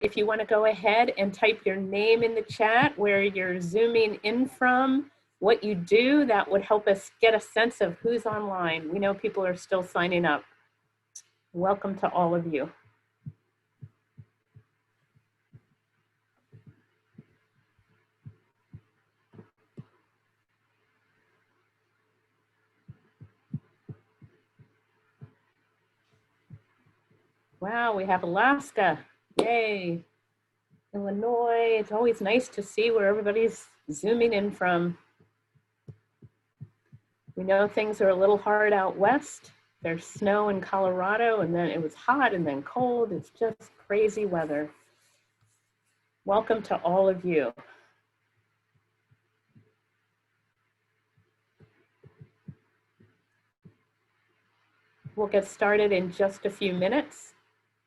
If you want to go ahead and type your name in the chat, where you're zooming in from, what you do, that would help us get a sense of who's online. We know people are still signing up. Welcome to all of you. Wow, we have Alaska. Yay. Illinois. It's always nice to see where everybody's zooming in from. We know things are a little hard out west. There's snow in Colorado, and then it was hot and then cold. It's just crazy weather. Welcome to all of you. We'll get started in just a few minutes.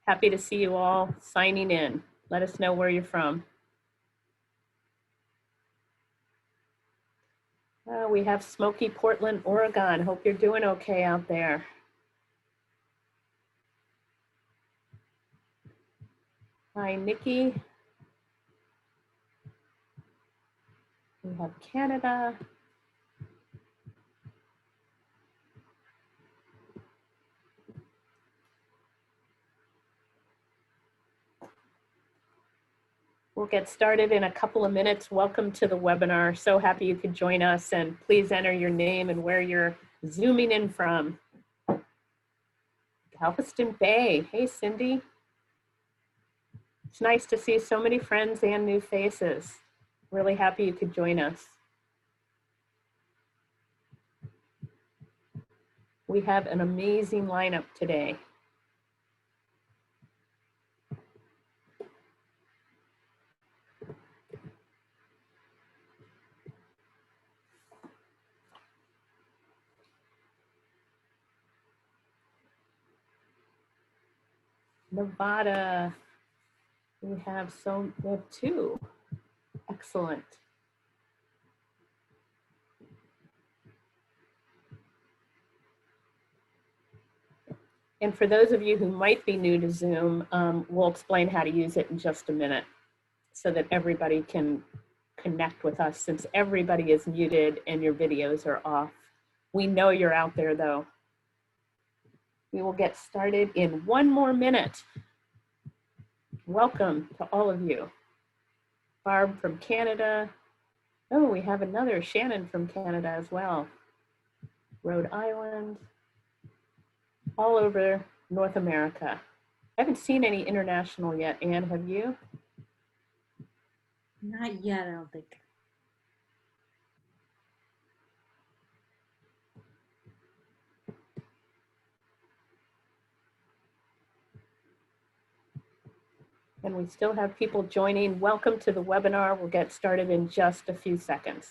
Happy to see you all signing in. Let us know where you're from. We have smoky Portland, Oregon. Hope you're doing okay out there. Hi, Nikki. We have Canada. We'll get started in a couple of minutes. Welcome to the webinar. So happy you could join us, and please enter your name and where you're zooming in from. Galveston Bay. Hey, Cindy. It's nice to see so many friends and new faces. Really happy you could join us. We have an amazing lineup today. Nevada, we have two. Excellent. And for those of you who might be new to Zoom, we'll explain how to use it in just a minute so that everybody can connect with us, since everybody is muted and your videos are off. We know you're out there though. We will get started in 1 more minute. Welcome to all of you. Barb from Canada. Oh, we have another Shannon from Canada as well. Rhode Island. All over North America. I haven't seen any international yet. Anne, have you? Not yet, I don't think. And we still have people joining. Welcome to the webinar. We'll get started in just a few seconds.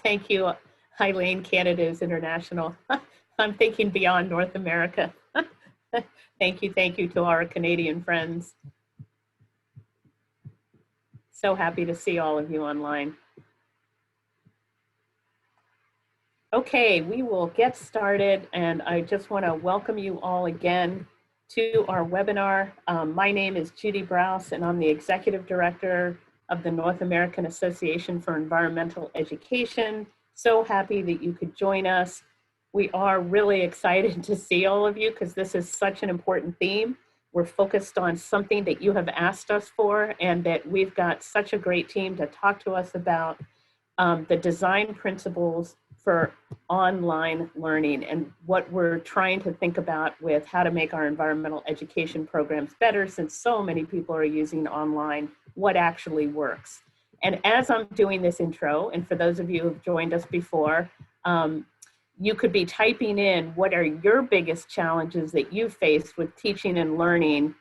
Thank you, Eileen. Canada is international. I'm thinking beyond North America. Thank you to our Canadian friends. So happy to see all of you online. Okay, we will get started, and I just want to welcome you all again to our webinar. My name is Judy Browse, and I'm the Executive Director of the North American Association for Environmental Education. So happy that you could join us. We are really excited to see all of you because this is such an important theme. We're focused on something that you have asked us for, and that we've got such a great team to talk to us about the design principles for online learning and what we're trying to think about with how to make our environmental education programs better, since so many people are using online, what actually works. And as I'm doing this intro, and for those of you who've joined us before, you could be typing in what are your biggest challenges that you faced with teaching and learning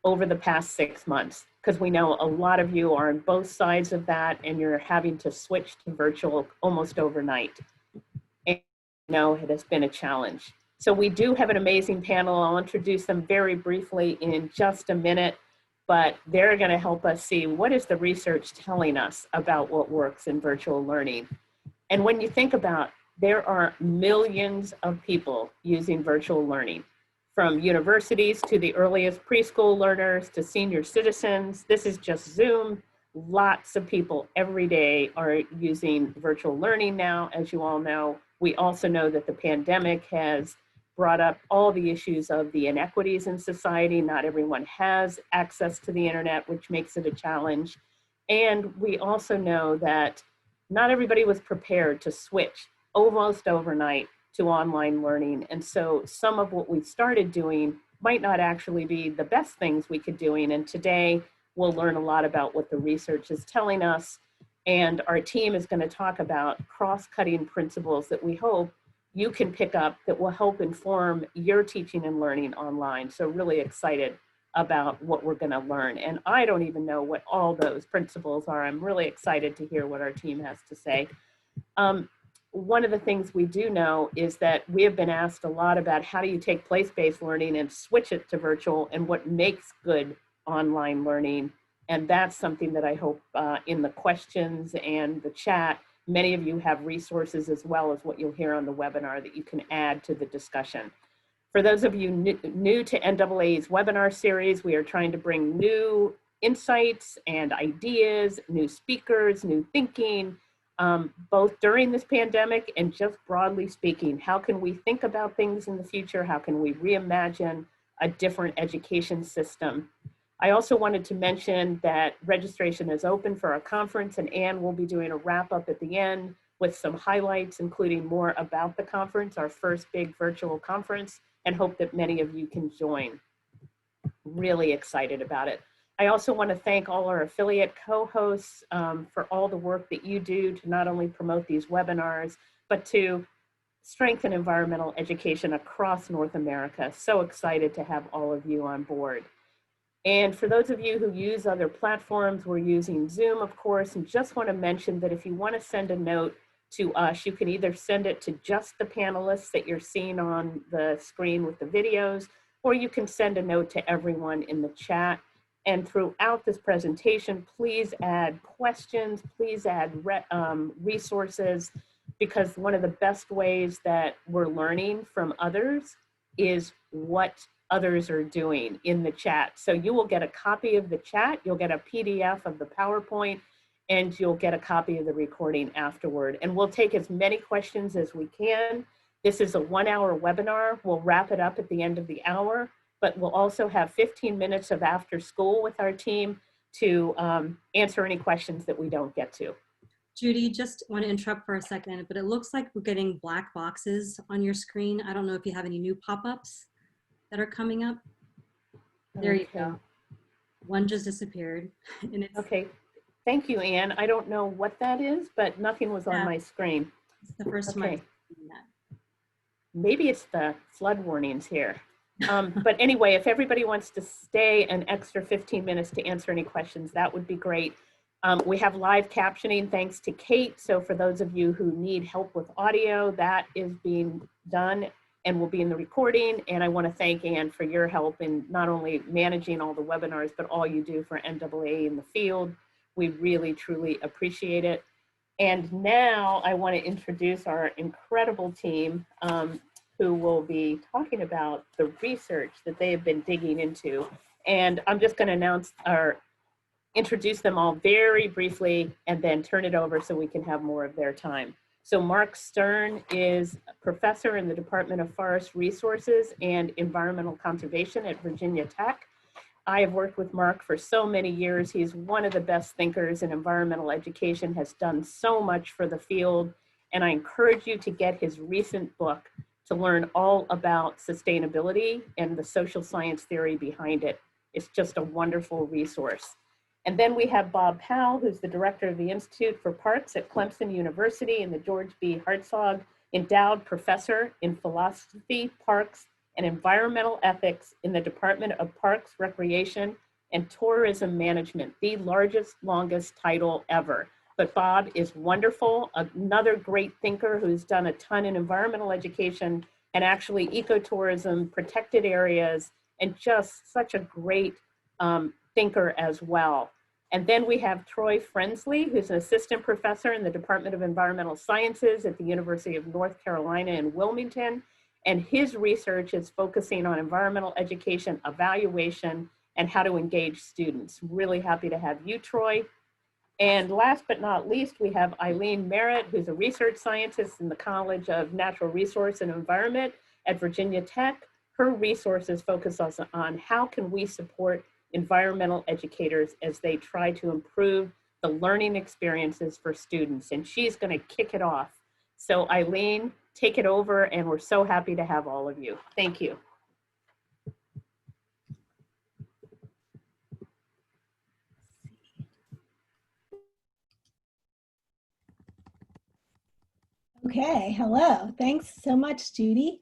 over the past 6 months, because we know a lot of you are on both sides of that and you're having to switch to virtual almost overnight. And you know, it has been a challenge. So we do have an amazing panel. I'll introduce them very briefly in just a minute, but they're going to help us see what is the research telling us about what works in virtual learning. And when you think about, there are millions of people using virtual learning. from universities to the earliest preschool learners to senior citizens. This is just Zoom. Lots of people every day are using virtual learning now, as you all know. We also know that the pandemic has brought up all the issues of the inequities in society. Not everyone has access to the internet, which makes it a challenge. And we also know that not everybody was prepared to switch almost overnight to online learning. And so some of what we started doing might not actually be the best things we could doing. And today we'll learn a lot about what the research is telling us. And our team is going to talk about cross-cutting principles that we hope you can pick up that will help inform your teaching and learning online. So really excited about what we're going to learn. And I don't even know what all those principles are. I'm really excited to hear what our team has to say. One of the things we do know is that we have been asked a lot about how do you take place-based learning and switch it to virtual and what makes good online learning. And that's something that I hope in the questions and the chat, many of you have resources as well as what you'll hear on the webinar that you can add to the discussion. For those of you new to NAA's webinar series, we are trying to bring new insights and ideas, new speakers, new thinking, both during this pandemic and just broadly speaking. How can we think about things in the future? How can we reimagine a different education system? I also wanted to mention that registration is open for our conference, and Anne will be doing a wrap up at the end with some highlights, including more about the conference, our first big virtual conference, and hope that many of you can join. Really excited about it. I also want to thank all our affiliate co-hosts for all the work that you do to not only promote these webinars, but to strengthen environmental education across North America. So excited to have all of you on board. And for those of you who use other platforms, we're using Zoom, of course, and just want to mention that if you want to send a note to us, you can either send it to just the panelists that you're seeing on the screen with the videos, or you can send a note to everyone in the chat. And throughout this presentation, please add questions, please add resources, because one of the best ways that we're learning from others is what others are doing in the chat. So you will get a copy of the chat, you'll get a PDF of the PowerPoint, and you'll get a copy of the recording afterward. And we'll take as many questions as we can. This is a 1-hour webinar. We'll wrap it up at the end of the hour, but we'll also have 15 minutes of after school with our team to answer any questions that we don't get to. Judy, just want to interrupt for a second, but it looks like we're getting black boxes on your screen. I don't know if you have any new pop-ups that are coming up. There you go. One just disappeared. And it's, okay, thank you, Anne. I don't know what that is, but nothing was on my screen. It's the first time I've seen that. Maybe it's the flood warnings here. But anyway, if everybody wants to stay an extra 15 minutes to answer any questions, that would be great. We have live captioning thanks to Kate. So for those of you who need help with audio, that is being done and will be in the recording. And I want to thank Anne for your help in not only managing all the webinars, but all you do for NAA in the field. We really, truly appreciate it. And now I want to introduce our incredible team who will be talking about the research that they have been digging into. And I'm just going to announce or introduce them all very briefly and then turn it over so we can have more of their time. So Marc Stern is a professor in the Department of Forest Resources and Environmental Conservation at Virginia Tech. I have worked with Marc for so many years. He's one of the best thinkers in environmental education, has done so much for the field, and I encourage you to get his recent book to learn all about sustainability and the social science theory behind it. It's just a wonderful resource. And then we have Bob Powell, who's the director of the Institute for Parks at Clemson University and the George B. Hartzog Endowed Professor in Philosophy, Parks, and Environmental Ethics in the Department of Parks, Recreation, and Tourism Management, the largest, longest title ever. But Bob is wonderful, another great thinker who's done a ton in environmental education and actually ecotourism, protected areas, and just such a great thinker as well. And then we have Troy Frensley, who's an assistant professor in the Department of Environmental Sciences at the University of North Carolina in Wilmington. And his research is focusing on environmental education, evaluation, and how to engage students. Really happy to have you, Troy. And last but not least, we have Eileen Merritt, who's a research scientist in the College of Natural Resource and Environment at Virginia Tech. Her resources focus on how can we support environmental educators as they try to improve the learning experiences for students. And she's going to kick it off. So Eileen, take it over, and we're so happy to have all of you. Thank you. Okay, hello. Thanks so much, Judy.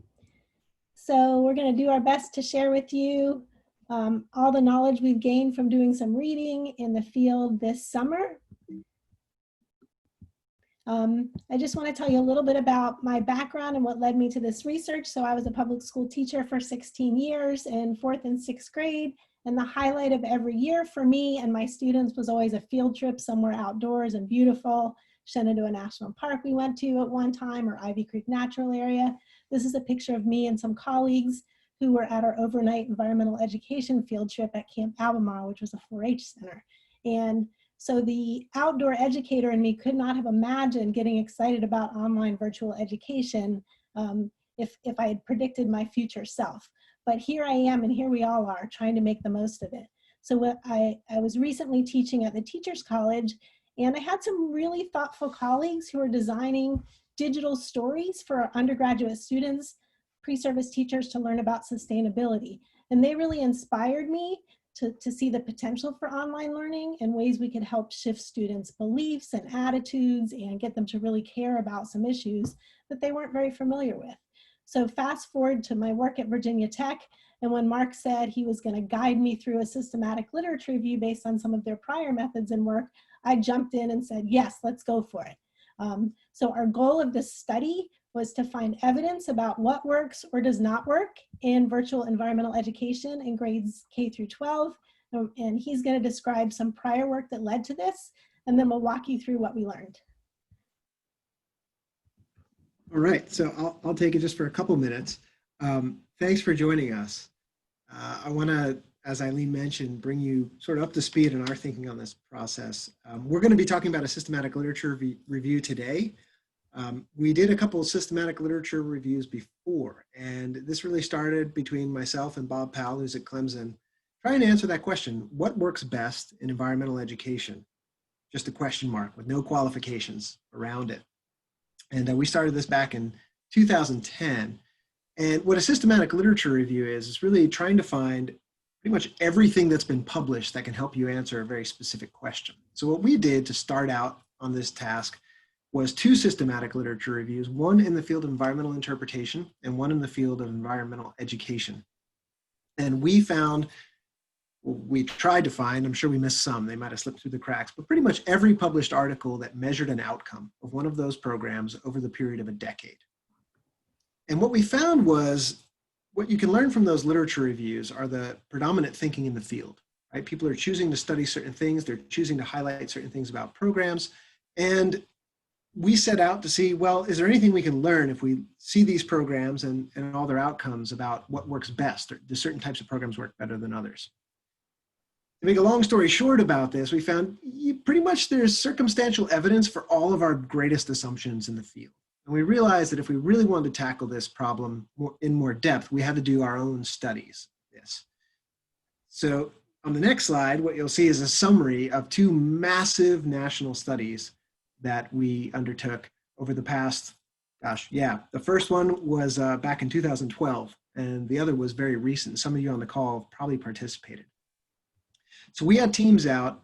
So we're going to do our best to share with you all the knowledge we've gained from doing some reading in the field this summer. I just want to tell you a little bit about my background and what led me to this research. So I was a public school teacher for 16 years in 4th and 6th grade. And the highlight of every year for me and my students was always a field trip somewhere outdoors and beautiful. Shenandoah National Park we went to at one time, or Ivy Creek Natural Area. This is a picture of me and some colleagues who were at our overnight environmental education field trip at Camp Albemarle, which was a 4-H center. And so the outdoor educator in me could not have imagined getting excited about online virtual education if I had predicted my future self. But here I am, and here we all are trying to make the most of it. So I was recently teaching at the Teachers College, and I had some really thoughtful colleagues who are designing digital stories for our undergraduate students, pre-service teachers, to learn about sustainability. And they really inspired me to see the potential for online learning and ways we could help shift students' beliefs and attitudes and get them to really care about some issues that they weren't very familiar with. So fast forward to my work at Virginia Tech, and when Marc said he was going to guide me through a systematic literature review based on some of their prior methods and work, I jumped in and said, yes, let's go for it. So our goal of this study was to find evidence about what works or does not work in virtual environmental education in grades K through 12. And he's going to describe some prior work that led to this, and then we'll walk you through what we learned. All right, so I'll take it just for a couple minutes. Thanks for joining us. I want to, as Eileen mentioned, bring you sort of up to speed in our thinking on this process. We're going to be talking about a systematic literature review today. We did a couple of systematic literature reviews before, and this really started between myself and Bob Powell, who's at Clemson, trying to answer that question: what works best in environmental education? Just a question mark with no qualifications around it. And we started this back in 2010. And what a systematic literature review is really trying to find pretty much everything that's been published that can help you answer a very specific question. So what we did to start out on this task was 2 systematic literature reviews, one in the field of environmental interpretation and one in the field of environmental education. And we found, we tried to find, I'm sure we missed some, they might have slipped through the cracks, but pretty much every published article that measured an outcome of one of those programs over the period of a decade. And what we found was, what you can learn from those literature reviews are the predominant thinking in the field, right? People are choosing to study certain things, they're choosing to highlight certain things about programs, and we set out to see, well, is there anything we can learn if we see these programs and all their outcomes about what works best? Or do certain types of programs work better than others? To make a long story short about this, we found pretty much there's circumstantial evidence for all of our greatest assumptions in the field. And we realized that if we really wanted to tackle this problem in more depth, we had to do our own studies of this. So on the next slide, what you'll see is a summary of 2 massive national studies that we undertook over the past, the first one was back in 2012, and the other was very recent. Some of you on the call probably participated. So we had teams out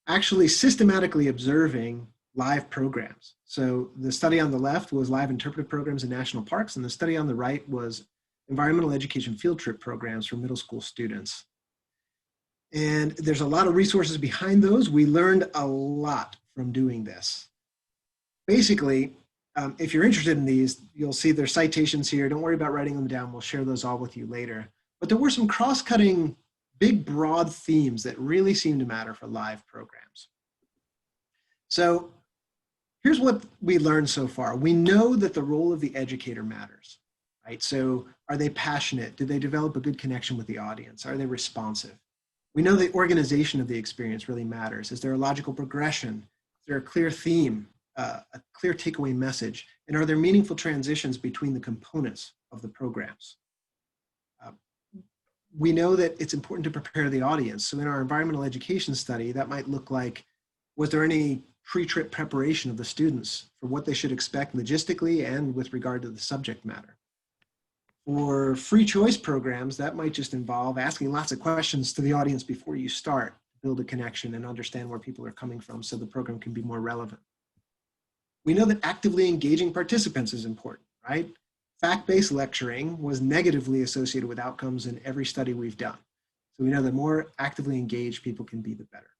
actually systematically observing live programs. So the study on the left was live interpretive programs in national parks, and the study on the right was environmental education field trip programs for middle school students. And there's a lot of resources behind those. We learned a lot from doing this. Basically, if you're interested in these, you'll see their citations here. Don't worry about writing them down. We'll share those all with you later. But there were some cross-cutting, big, broad themes that really seem to matter for live programs. So here's what we learned so far. We know that the role of the educator matters, right? So are they passionate? Do they develop a good connection with the audience? Are they responsive? We know the organization of the experience really matters. Is there a logical progression? Is there a clear theme, a clear takeaway message? And are there meaningful transitions between the components of the programs? We know that it's important to prepare the audience. So in our environmental education study, that might look like, was there any pre-trip preparation of the students for what they should expect logistically and with regard to the subject matter? For free choice programs, that might just involve asking lots of questions to the audience before you start, build a connection and understand where people are coming from so the program can be more relevant. We know that actively engaging participants is important, right? Fact-based lecturing was negatively associated with outcomes in every study we've done. So we know the more actively engaged people can be, the better.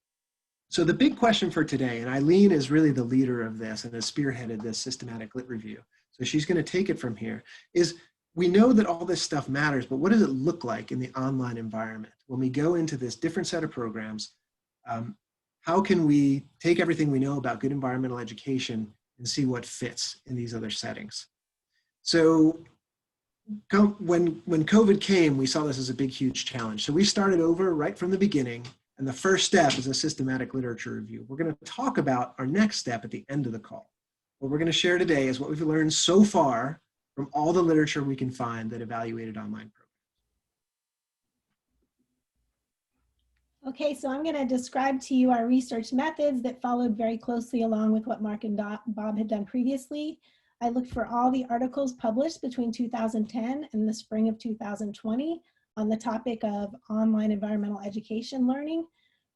So the big question for today, and Eileen is really the leader of this and has spearheaded this systematic lit review, so she's going to take it from here, is we know that all this stuff matters, but what does it look like in the online environment? When we go into this different set of programs, how can we take everything we know about good environmental education and see what fits in these other settings? So when COVID came, we saw this as a big, huge challenge. So we started over right from the beginning, and the first step is a systematic literature review. We're going to talk about our next step at the end of the call. What we're going to share today is what we've learned so far from all the literature we can find that evaluated online programs. Okay, so I'm going to describe to you our research methods that followed very closely along with what Marc and Bob had done previously. I looked for all the articles published between 2010 and the spring of 2020 on the topic of online environmental education learning.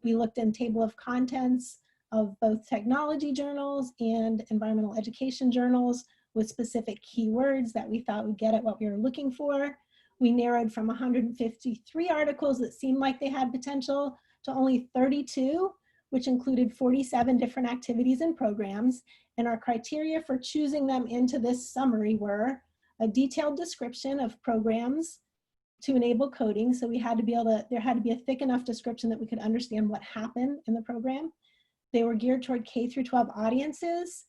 We looked in table of contents of both technology journals and environmental education journals with specific keywords that we thought would get at what we were looking for. We narrowed from 153 articles that seemed like they had potential to only 32, which included 47 different activities and programs. And our criteria for choosing them into this summary were a detailed description of programs to enable coding. So we had to be able to, there had to be a thick enough description that we could understand what happened in the program. They were geared toward K through 12 audiences,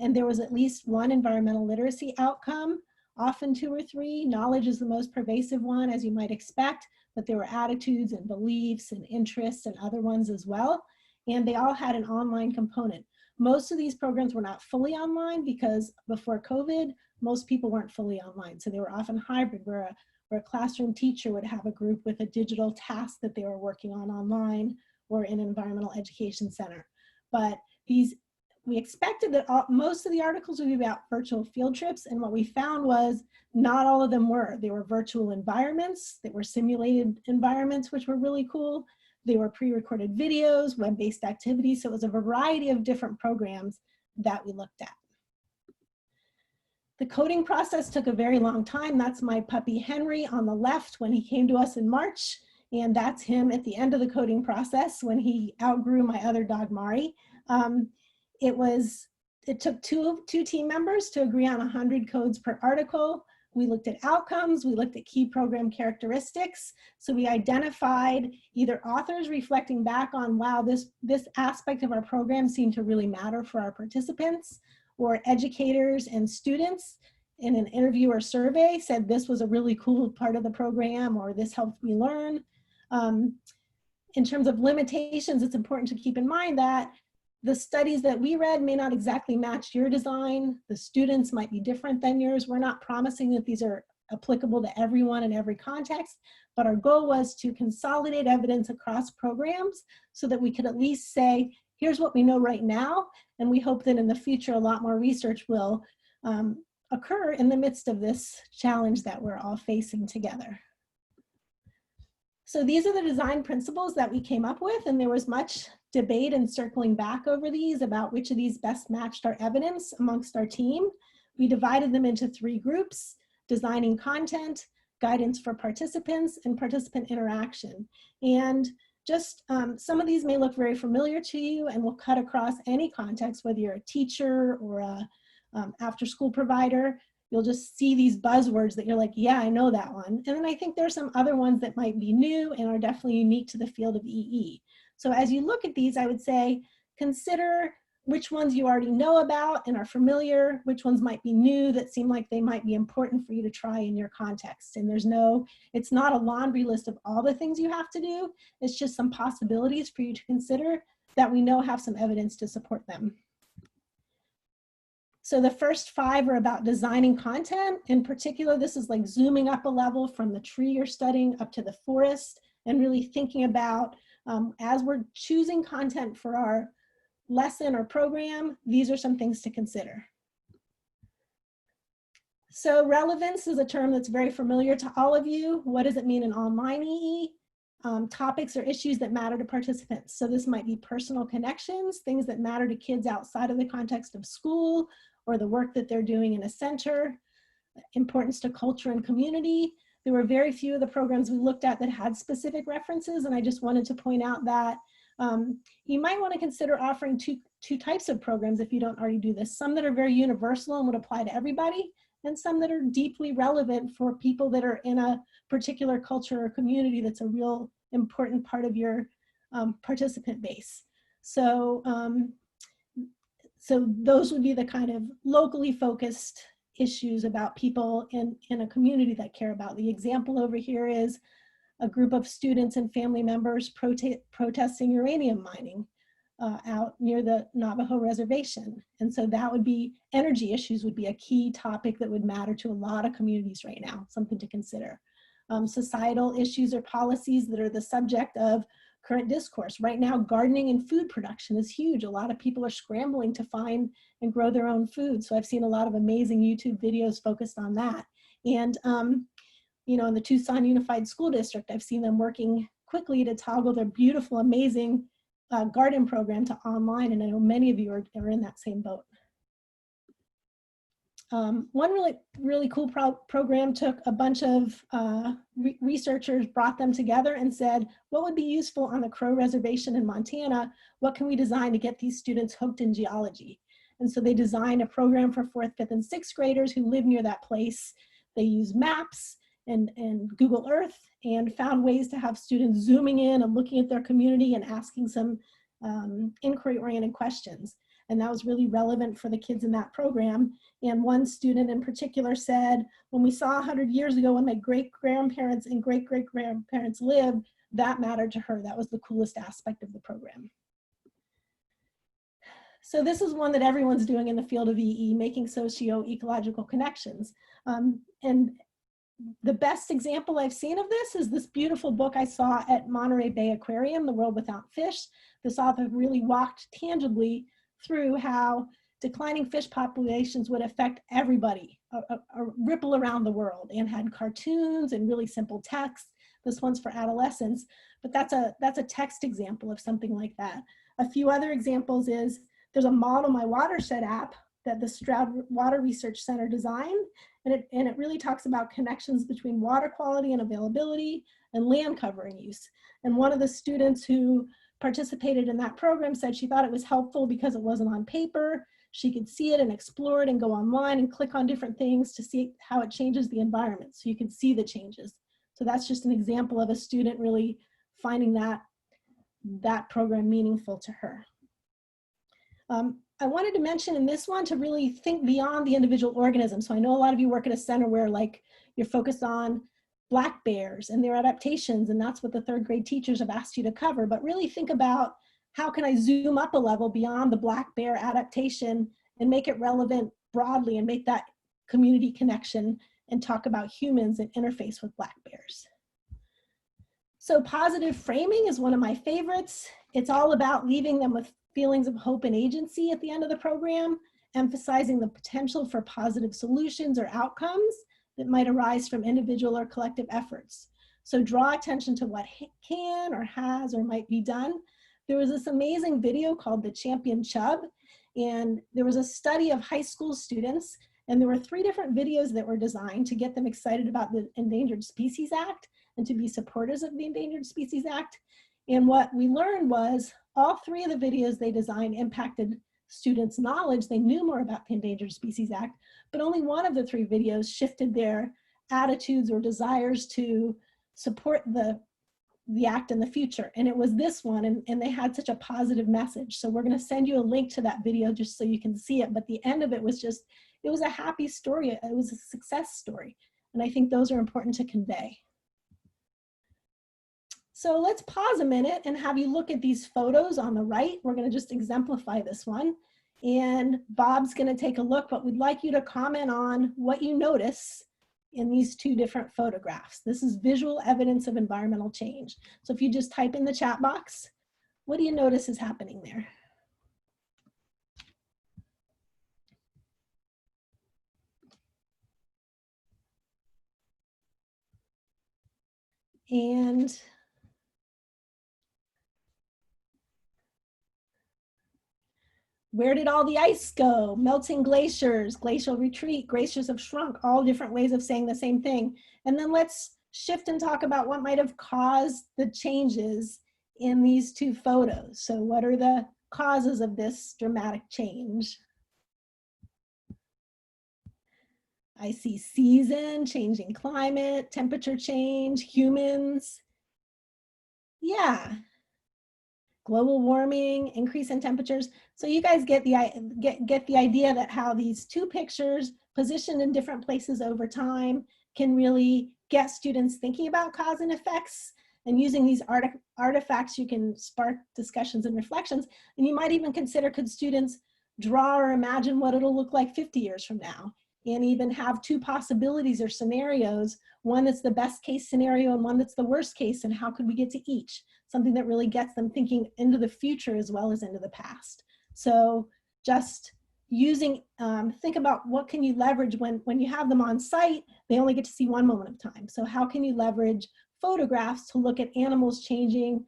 and there was at least one environmental literacy outcome, often 2 or 3. Knowledge is the most pervasive one, as you might expect, but there were attitudes and beliefs and interests and other ones as well. And they all had an online component. Most of these programs were not fully online because before COVID, most people weren't fully online. So they were often hybrid, where a classroom teacher would have a group with a digital task that they were working on online or in an environmental education center. But we expected that most of the articles would be about virtual field trips, and what we found was not all of them were. They were virtual environments, that were simulated environments, which were really cool. They were pre-recorded videos, web-based activities, so it was a variety of different programs that we looked at. The coding process took a very long time. That's my puppy Henry on the left when he came to us in March, and that's him at the end of the coding process when he outgrew my other dog, Mari. It took two team members to agree on 100 codes per article. We looked at outcomes, we looked at key program characteristics. So we identified either authors reflecting back on, wow, this aspect of our program seemed to really matter for our participants, or educators and students in an interview or survey said this was a really cool part of the program, or this helped me learn. In terms of limitations, it's important to keep in mind that the studies that we read may not exactly match your design. The students might be different than yours. We're not promising that these are applicable to everyone in every context, but our goal was to consolidate evidence across programs so that we could at least say, here's what we know right now, and we hope that in the future a lot more research will occur in the midst of this challenge that we're all facing together. So these are the design principles that we came up with, and there was much debate and circling back over these about which of these best matched our evidence amongst our team. We divided them into 3 groups: designing content, guidance for participants, and participant interaction. And just some of these may look very familiar to you and will cut across any context, whether you're a teacher or a after-school provider. You'll just see these buzzwords that you're like, yeah, I know that one. And then I think there's some other ones that might be new and are definitely unique to the field of EE. So as you look at these, I would say, consider which ones you already know about and are familiar, which ones might be new that seem like they might be important for you to try in your context. And it's not a laundry list of all the things you have to do. It's just some possibilities for you to consider that we know have some evidence to support them. So the first 5 are about designing content. In particular, this is like zooming up a level from the tree you're studying up to the forest and really thinking about, as we're choosing content for our lesson or program, these are some things to consider. So relevance is a term that's very familiar to all of you. What does it mean in online EE? Topics or issues that matter to participants. So this might be personal connections, things that matter to kids outside of the context of school or the work that they're doing in a center, importance to culture and community. There were very few of the programs we looked at that had specific references, and I just wanted to point out that you might want to consider offering two types of programs if you don't already do this. Some that are very universal and would apply to everybody, and some that are deeply relevant for people that are in a particular culture or community that's a real important part of your participant base. So, so those would be the kind of locally focused issues about people in a community that care about. The example over here is a group of students and family members protesting uranium mining out near the Navajo reservation. And so that would be, energy issues would be a key topic that would matter to a lot of communities right now, something to consider. Societal issues or policies that are the subject of current discourse. Right now, gardening and food production is huge. A lot of people are scrambling to find and grow their own food. So I've seen a lot of amazing YouTube videos focused on that. And you know, in the Tucson Unified School District, I've seen them working quickly to toggle their beautiful, amazing garden program to online, and I know many of you are in that same boat. One really cool program took a bunch of researchers, brought them together and said, what would be useful on the Crow Reservation in Montana? What can we design to get these students hooked in geology? And so they designed a program for 4th, 5th, and 6th graders who live near that place. They use maps and Google Earth and found ways to have students zooming in and looking at their community and asking some inquiry-oriented questions. And that was really relevant for the kids in that program. And one student in particular said, when we saw 100 years ago when my great-grandparents and great-great-grandparents lived, that mattered to her. That was the coolest aspect of the program. So this is one that everyone's doing in the field of EE, making socio-ecological connections. And the best example I've seen of this is this beautiful book I saw at Monterey Bay Aquarium, The World Without Fish. This author really walked tangibly through how declining fish populations would affect everybody, a ripple around the world, and had cartoons and really simple text. This one's for adolescents, but that's a text example of something like that. A few other examples is there's a Model My Watershed app that the Stroud Water Research Center designed, and it really talks about connections between water quality and availability and land covering use. And one of the students who participated in that program said she thought it was helpful because it wasn't on paper. She could see it and explore it and go online and click on different things to see how it changes the environment, so you can see the changes. So that's just an example of a student really finding that program meaningful to her. I wanted to mention in this one to really think beyond the individual organism. So I know a lot of you work at a center where like you're focused on black bears and their adaptations, and that's what the 3rd grade teachers have asked you to cover, but really think about how can I zoom up a level beyond the black bear adaptation and make it relevant broadly and make that community connection and talk about humans and interface with black bears. So positive framing is one of my favorites. It's all about leaving them with feelings of hope and agency at the end of the program, emphasizing the potential for positive solutions or outcomes that might arise from individual or collective efforts. So draw attention to what can or has or might be done. There was this amazing video called The Champion Chub, and there was a study of high school students, and there were 3 different videos that were designed to get them excited about the Endangered Species Act and to be supporters of the Endangered Species Act. And what we learned was all 3 of the videos they designed impacted students' knowledge. They knew more about the Endangered Species Act, but only one of the 3 videos shifted their attitudes or desires to support the the act in the future. And it was this one, and they had such a positive message. So we're going to send you a link to that video just so you can see it. But the end of it was just, it was a happy story. It was a success story. And I think those are important to convey. So let's pause a minute and have you look at these photos on the right. We're going to just exemplify this one. And Bob's going to take a look, but we'd like you to comment on what you notice in these two different photographs. This is visual evidence of environmental change. So if you just type in the chat box, what do you notice is happening there? And where did all the ice go? Melting glaciers, glacial retreat, glaciers have shrunk, all different ways of saying the same thing. And then let's shift and talk about what might have caused the changes in these two photos. So what are the causes of this dramatic change? I see season, changing climate, temperature change, humans. Yeah. Global warming, increase in temperatures. So you guys get the idea that how these two pictures positioned in different places over time can really get students thinking about cause and effects. And using these artifacts, you can spark discussions and reflections. And you might even consider, could students draw or imagine what it'll look like 50 years from now? And even have two possibilities or scenarios, one that's the best case scenario and one that's the worst case, and how could we get to each? Something that really gets them thinking into the future as well as into the past. So just using, think about what can you leverage when you have them on site, they only get to see one moment of time. So how can you leverage photographs to look at animals changing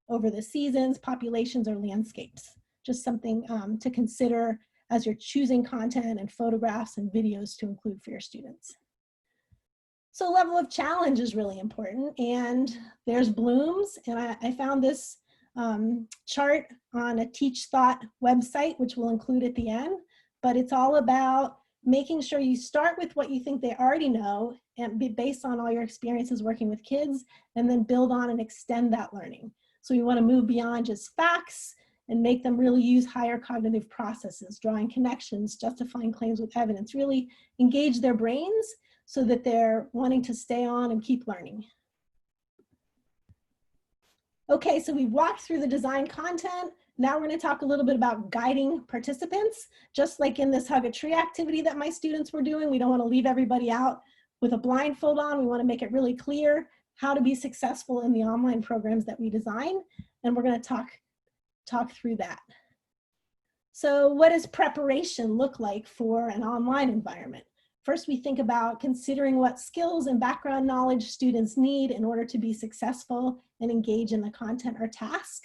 over the seasons, populations, or landscapes? Just something to consider as you're choosing content and photographs and videos to include for your students. So level of challenge is really important, and there's blooms, and I found this chart on a Teach Thought website, which we'll include at the end, but it's all about making sure you start with what you think they already know and be based on all your experiences working with kids, and then build on and extend that learning. So you want to move beyond just facts and make them really use higher cognitive processes, drawing connections, justifying claims with evidence, really engage their brains so that they're wanting to stay on and keep learning. Okay, so we've walked through the design content. Now we're going to talk a little bit about guiding participants. Just like in this Hug a Tree activity that my students were doing, we don't want to leave everybody out with a blindfold on. We want to make it really clear how to be successful in the online programs that we design. And we're going to talk through that. So what does preparation look like for an online environment? First, we think about considering what skills and background knowledge students need in order to be successful and engage in the content or task.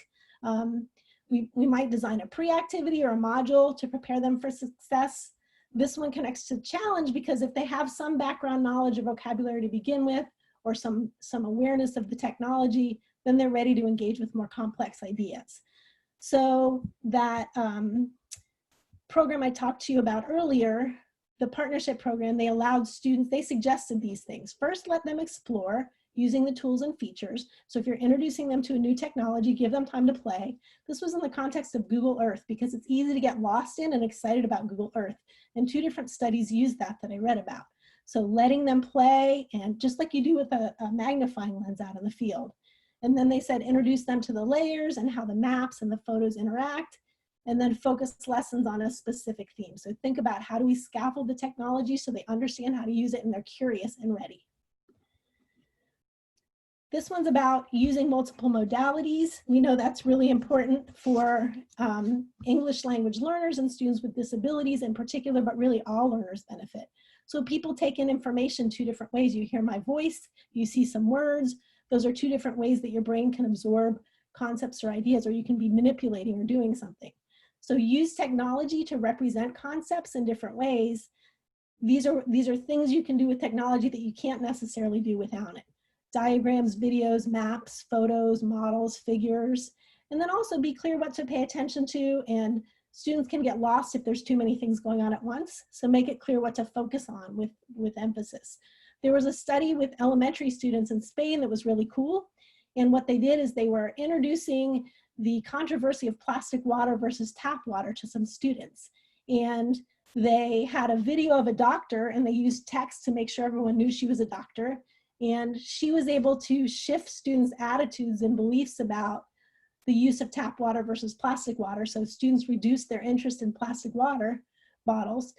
We might design a pre-activity or a module to prepare them for success. This one connects to challenge because if they have some background knowledge or vocabulary to begin with, or some awareness of the technology, then they're ready to engage with more complex ideas. So that program I talked to you about earlier, the partnership program, they allowed students, they suggested these things. First, let them explore using the tools and features. So if you're introducing them to a new technology, give them time to play. This was in the context of Google Earth because it's easy to get lost in and excited about Google Earth. And two different studies used that I read about. So letting them play, and just like you do with a magnifying lens out in the field. And then they said introduce them to the layers and how the maps and the photos interact, and then focus lessons on a specific theme. So think about how do we scaffold the technology so they understand how to use it and they're curious and ready. This one's about using multiple modalities. We know that's really important for English language learners and students with disabilities in particular, but really all learners benefit. So people take in information two different ways. You hear my voice, you see some words. Those are two different ways that your brain can absorb concepts or ideas, or you can be manipulating or doing something. So use technology to represent concepts in different ways. These are things you can do with technology that you can't necessarily do without it. Diagrams, videos, maps, photos, models, figures, and then also be clear what to pay attention to, and students can get lost if there's too many things going on at once. So make it clear what to focus on with emphasis. There was a study with elementary students in Spain that was really cool. And what they did is they were introducing the controversy of plastic water versus tap water to some students. And they had a video of a doctor, and they used text to make sure everyone knew she was a doctor. And she was able to shift students' attitudes and beliefs about the use of tap water versus plastic water. So students reduced their interest in plastic water bottles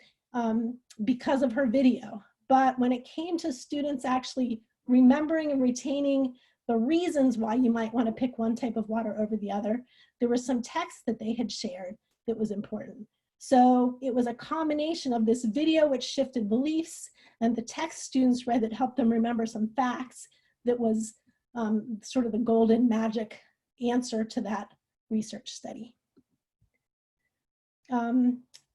because of her video. But when it came to students actually remembering and retaining the reasons why you might want to pick one type of water over the other, there was some text that they had shared that was important. So it was a combination of this video, which shifted beliefs, and the text students read that helped them remember some facts that was sort of the golden magic answer to that research study.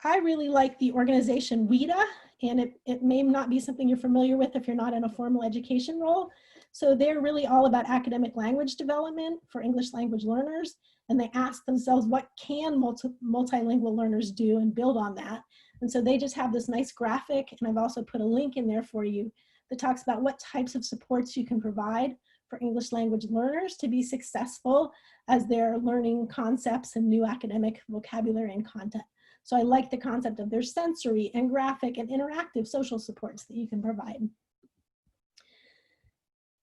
I really like the organization WIDA, and it may not be something you're familiar with if you're not in a formal education role. So they're really all about academic language development for English language learners. And they ask themselves, what can multilingual learners do, and build on that. And so they just have this nice graphic, and I've also put a link in there for you that talks about what types of supports you can provide for English language learners to be successful as they're learning concepts and new academic vocabulary and content. So I like the concept of there's sensory and graphic and interactive social supports that you can provide.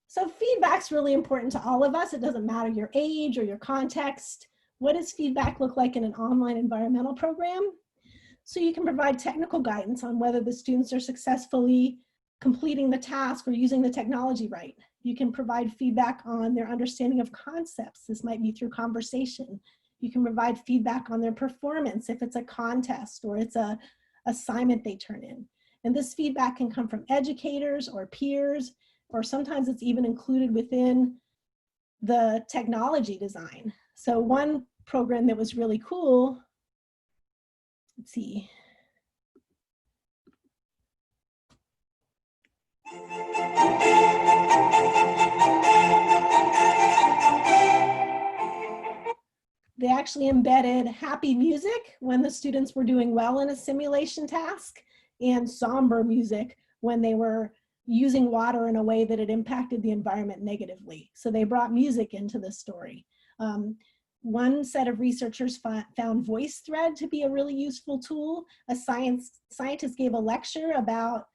So feedback's really important to all of us. It doesn't matter your age or your context. What does feedback look like in an online environmental program? So you can provide technical guidance on whether the students are successfully completing the task or using the technology right. You can provide feedback on their understanding of concepts. This might be through conversation. You can provide feedback on their performance if it's a contest or it's an assignment they turn in. And this feedback can come from educators or peers, or sometimes it's even included within the technology design. So one program that was really cool, let's see. They actually embedded happy music when the students were doing well in a simulation task, and somber music when they were using water in a way that it impacted the environment negatively. So they brought music into the story. One set of researchers found VoiceThread to be a really useful tool. A scientist gave a lecture about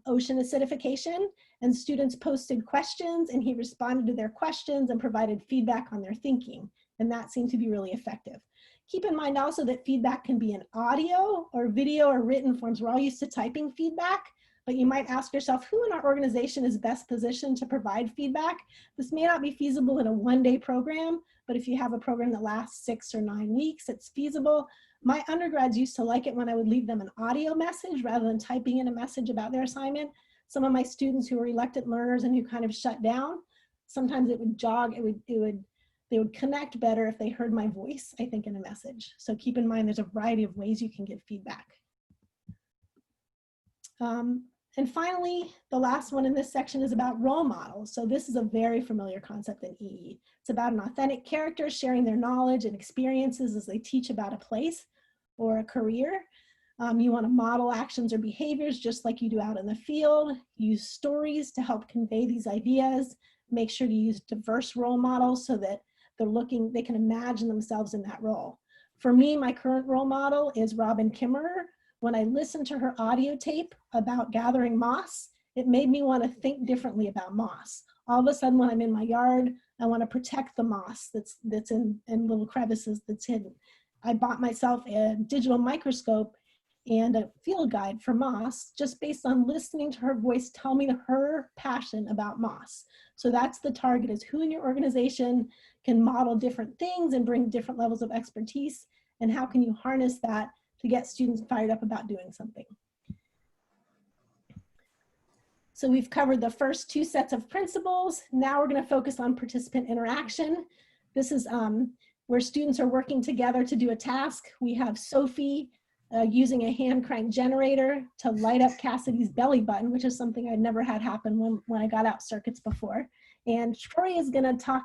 ocean acidification, and students posted questions, and he responded to their questions and provided feedback on their thinking. And that seemed to be really effective. Keep in mind also that feedback can be in audio or video or written forms. We're all used to typing feedback, but you might ask yourself, who in our organization is best positioned to provide feedback? This may not be feasible in a one-day program, but if you have a program that lasts 6 or 9 weeks, it's feasible. My undergrads used to like it when I would leave them an audio message rather than typing in a message about their assignment. Some of my students who were reluctant learners and who kind of shut down, sometimes it would jog, they would connect better if they heard my voice, I think, in a message. So keep in mind, there's a variety of ways you can give feedback. And finally, the last one in this section is about role models. So this is a very familiar concept in EE. It's about an authentic character sharing their knowledge and experiences as they teach about a place or a career. You want to model actions or behaviors just like you do out in the field. Use stories to help convey these ideas. Make sure to use diverse role models so that they can imagine themselves in that role. For me, my current role model is Robin Kimmerer. When I listened to her audio tape about gathering moss, it made me want to think differently about moss. All of a sudden, when I'm in my yard, I want to protect the moss that's in little crevices that's hidden. I bought myself a digital microscope and a field guide for moss just based on listening to her voice tell me her passion about moss. So that's the target, is who in your organization can model different things and bring different levels of expertise, and how can you harness that to get students fired up about doing something. So we've covered the first 2 sets of principles. Now we're going to focus on participant interaction. This is where students are working together to do a task. We have Sophie using a hand crank generator to light up Cassidy's belly button, which is something I'd never had happen when I got out circuits before. And Troy is going to talk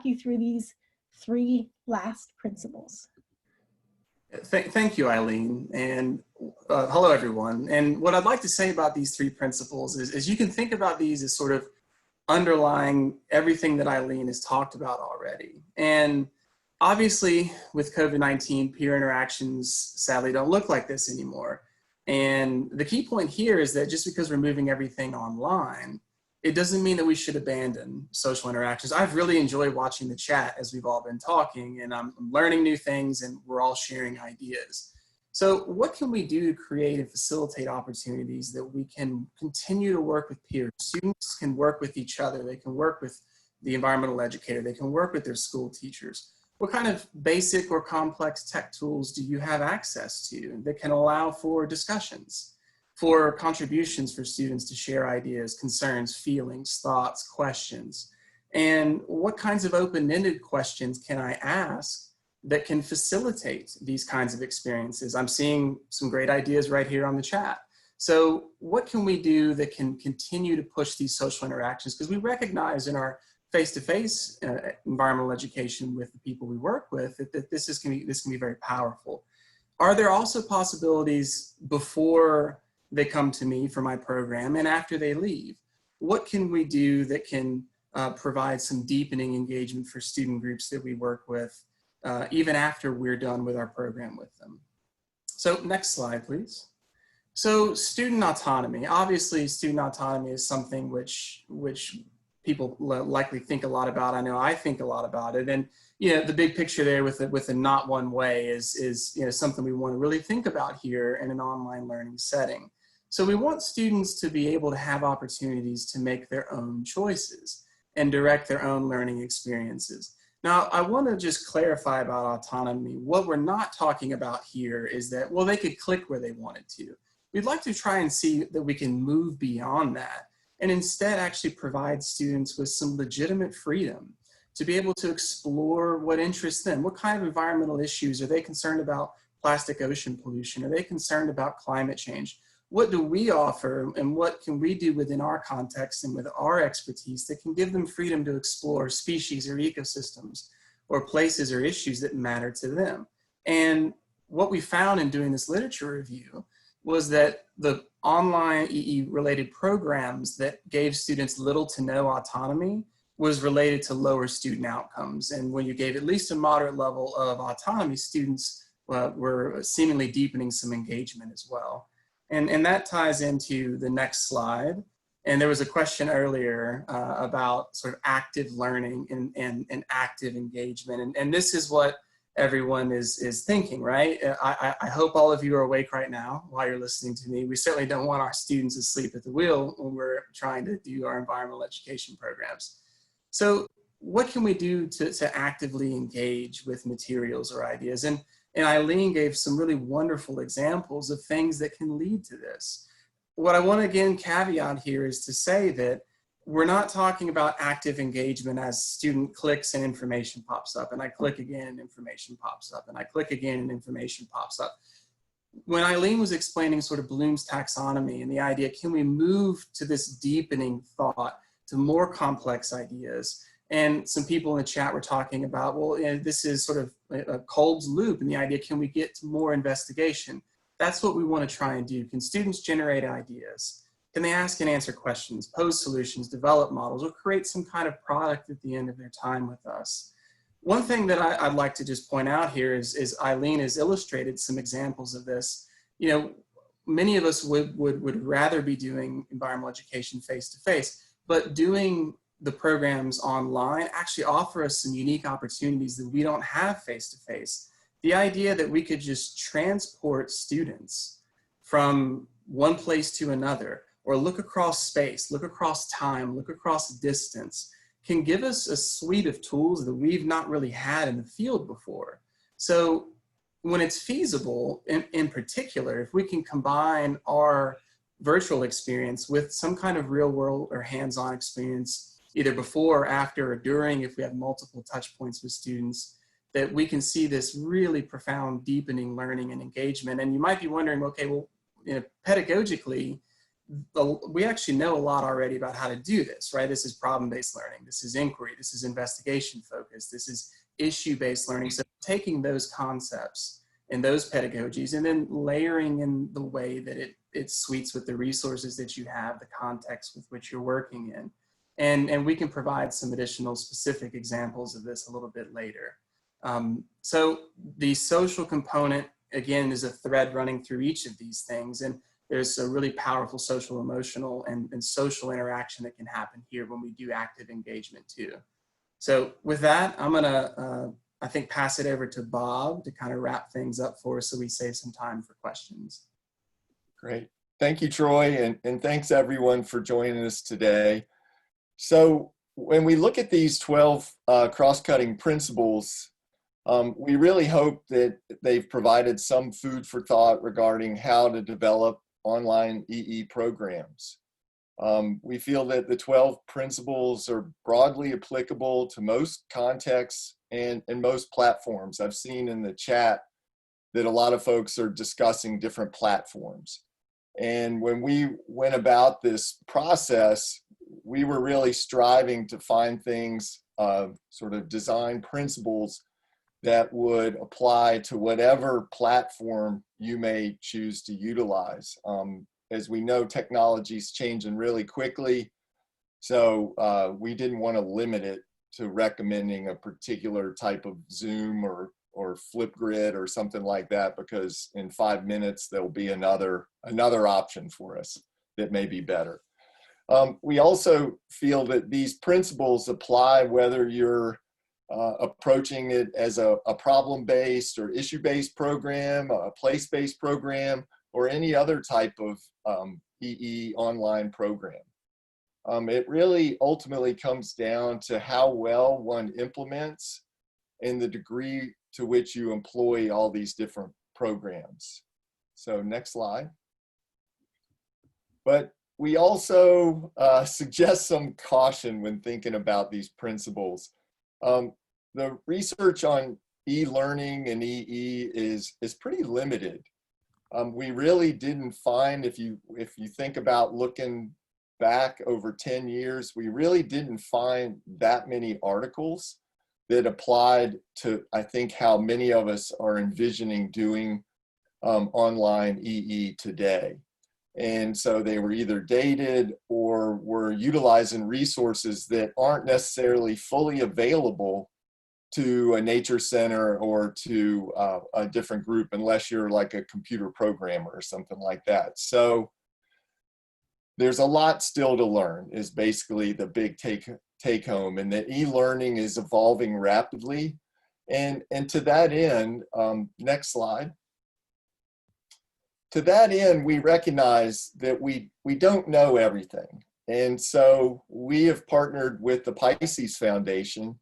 you through these 3 last principles. Thank you, Eileen, and hello, everyone. And what I'd like to say about these 3 principles is you can think about these as sort of underlying everything that Eileen has talked about already. And obviously with COVID-19, peer interactions sadly don't look like this anymore. And the key point here is that just because we're moving everything online, it doesn't mean that we should abandon social interactions. I've really enjoyed watching the chat as we've all been talking, and I'm learning new things and we're all sharing ideas. So what can we do to create and facilitate opportunities that we can continue to work with peers? Students can work with each other. They can work with the environmental educator. They can work with their school teachers. What kind of basic or complex tech tools do you have access to that can allow for discussions, for contributions for students to share ideas, concerns, feelings, thoughts, questions? And what kinds of open-ended questions can I ask that can facilitate these kinds of experiences? I'm seeing some great ideas right here on the chat. So what can we do that can continue to push these social interactions? Because we recognize in our face-to-face environmental education with the people we work with that this can be very powerful. Are there also possibilities before they come to me for my program and after they leave? What can we do that can provide some deepening engagement for student groups that we work with even after we're done with our program with them? So next slide, please. So student autonomy. Obviously, student autonomy is something which people likely think a lot about. I know I think a lot about it. And the big picture there with the not one way is something we want to really think about here in an online learning setting. So we want students to be able to have opportunities to make their own choices and direct their own learning experiences. Now, I want to just clarify about autonomy. What we're not talking about here is that, well, they could click where they wanted to. We'd like to try and see that we can move beyond that and instead actually provide students with some legitimate freedom to be able to explore what interests them. What kind of environmental issues? Are they concerned about plastic ocean pollution? Are they concerned about climate change? What do we offer and what can we do within our context and with our expertise that can give them freedom to explore species or ecosystems or places or issues that matter to them? And what we found in doing this literature review was that the online EE related programs that gave students little to no autonomy was related to lower student outcomes. And when you gave at least a moderate level of autonomy, students were seemingly deepening some engagement as well. And that ties into the next slide. And there was a question earlier about sort of active learning and active engagement. And this is what everyone is thinking, right? I hope all of you are awake right now while you're listening to me. We certainly don't want our students asleep at the wheel when we're trying to do our environmental education programs. So what can we do to actively engage with materials or ideas? And Eileen gave some really wonderful examples of things that can lead to this. What I want to again caveat here is to say that we're not talking about active engagement as student clicks and information pops up, and I click again and information pops up, and I click again and information pops up. When Eileen was explaining sort of Bloom's taxonomy and the idea, can we move to this deepening thought to more complex ideas? And some people in the chat were talking about, well, this is sort of a Kolb's loop, and the idea, can we get to more investigation? That's what we want to try and do. Can students generate ideas? Can they ask and answer questions, pose solutions, develop models, or create some kind of product at the end of their time with us? One thing that I'd like to just point out here is Eileen has illustrated some examples of this. Many of us would rather be doing environmental education face-to-face, but doing the programs online actually offer us some unique opportunities that we don't have face-to-face. The idea that we could just transport students from one place to another, or look across space, look across time, look across distance, can give us a suite of tools that we've not really had in the field before. So when it's feasible, in particular, if we can combine our virtual experience with some kind of real world or hands-on experience, either before or after or during, if we have multiple touch points with students, that we can see this really profound deepening learning and engagement. And you might be wondering, okay, well, pedagogically, we actually know a lot already about how to do this, right? This is problem-based learning, this is inquiry, this is investigation focused, this is issue-based learning. So taking those concepts and those pedagogies and then layering in the way that it suites with the resources that you have, the context with which you're working in. And we can provide some additional specific examples of this a little bit later. So the social component, again, is a thread running through each of these things. And there's a really powerful social, emotional, and social interaction that can happen here when we do active engagement too. So with that, I'm gonna, I think, pass it over to Bob to kind of wrap things up for us so we save some time for questions. Great. Thank you, Troy, and thanks everyone for joining us today. So when we look at these 12 cross-cutting principles, we really hope that they've provided some food for thought regarding how to develop online EE programs. We feel that the 12 principles are broadly applicable to most contexts and most platforms. I've seen in the chat that a lot of folks are discussing different platforms. And when we went about this process, we were really striving to find things, sort of design principles that would apply to whatever platform you may choose to utilize. As we know, technology is changing really quickly, so we didn't want to limit it to recommending a particular type of Zoom or Flipgrid or something like that, because in 5 minutes there'll be another option for us that may be better. We also feel that these principles apply whether you're approaching it as a problem-based or issue-based program, a place-based program, or any other type of EE online program. It really ultimately comes down to how well one implements and the degree to which you employ all these different programs. So next slide. But we also suggest some caution when thinking about these principles. The research on e-learning and EE is pretty limited. We really didn't find, if you think about looking back over 10 years, we really didn't find that many articles that applied to, I think, how many of us are envisioning doing online EE today. And so they were either dated or were utilizing resources that aren't necessarily fully available to a nature center or to a different group, unless you're like a computer programmer or something like that. So there's a lot still to learn is basically the big take home, and that e-learning is evolving rapidly. And to that end, next slide. To that end, we recognize that we don't know everything. And so we have partnered with the Pisces Foundation,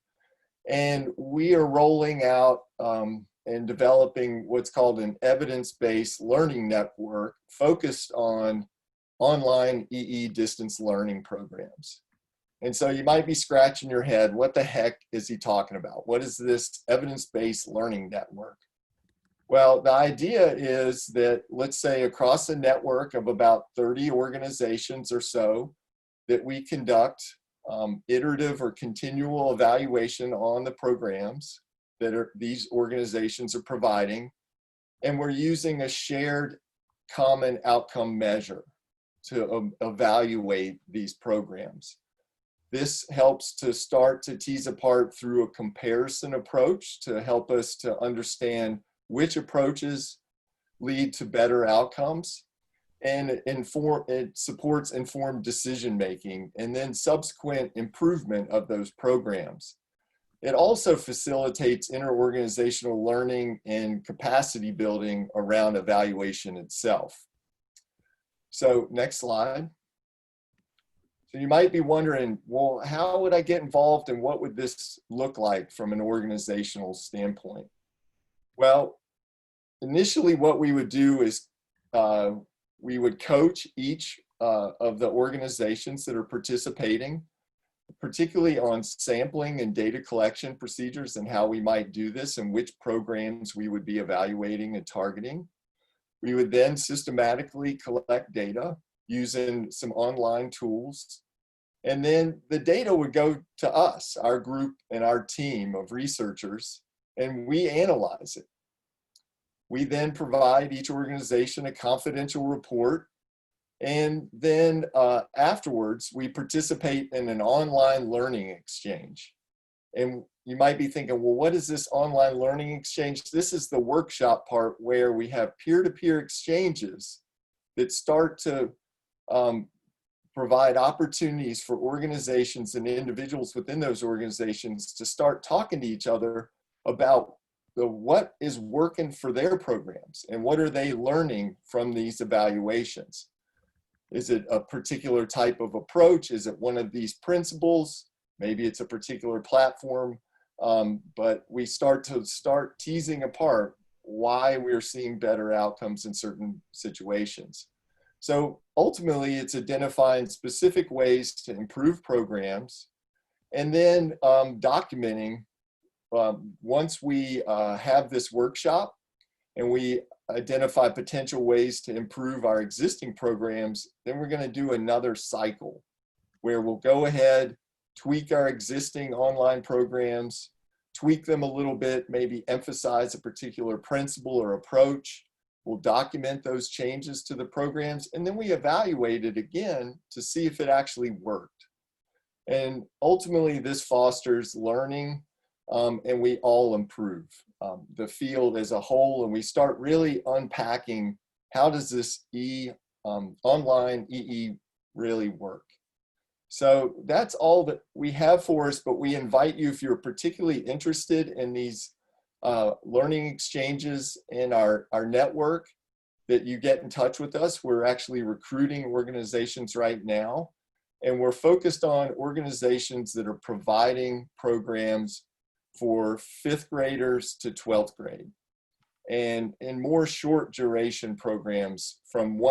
and we are rolling out and developing what's called an evidence-based learning network focused on online EE distance learning programs. And so you might be scratching your head, what the heck is he talking about? What is this evidence-based learning network? Well, the idea is that, let's say, across a network of about 30 organizations or so, that we conduct iterative or continual evaluation on the programs that these organizations are providing, and we're using a shared common outcome measure to evaluate these programs. This helps to start to tease apart through a comparison approach to help us to understand which approaches lead to better outcomes, and it supports informed decision making and then subsequent improvement of those programs. It also facilitates interorganizational learning and capacity building around evaluation itself. So next slide. So you might be wondering, well, how would I get involved and what would this look like from an organizational standpoint? Well, initially what we would do is we would coach each of the organizations that are participating, particularly on sampling and data collection procedures and how we might do this and which programs we would be evaluating and targeting. We would then systematically collect data using some online tools. And then the data would go to us, our group and our team of researchers, and we analyze it. We then provide each organization a confidential report And then afterwards, we participate in an online learning exchange. And you might be thinking, well, what is this online learning exchange? This is the workshop part where we have peer-to-peer exchanges that start to provide opportunities for organizations and individuals within those organizations to start talking to each other about what is working for their programs and what are they learning from these evaluations. Is it a particular type of approach? Is it one of these principles? Maybe it's a particular platform, but we start teasing apart why we're seeing better outcomes in certain situations. So ultimately, it's identifying specific ways to improve programs and then documenting once we have this workshop and we identify potential ways to improve our existing programs, then we're going to do another cycle where we'll go ahead, tweak our existing online programs, tweak them a little bit, maybe emphasize a particular principle or approach. We'll document those changes to the programs, and then we evaluate it again to see if it actually worked. And ultimately, this fosters learning, and we all improve the field as a whole, and we start really unpacking how does this online EE really work. So that's all that we have for us, but we invite you, if you're particularly interested in these learning exchanges in our network, that you get in touch with us. We're actually recruiting organizations right now, and we're focused on organizations that are providing programs for 5th graders to 12th grade, and in more short duration programs from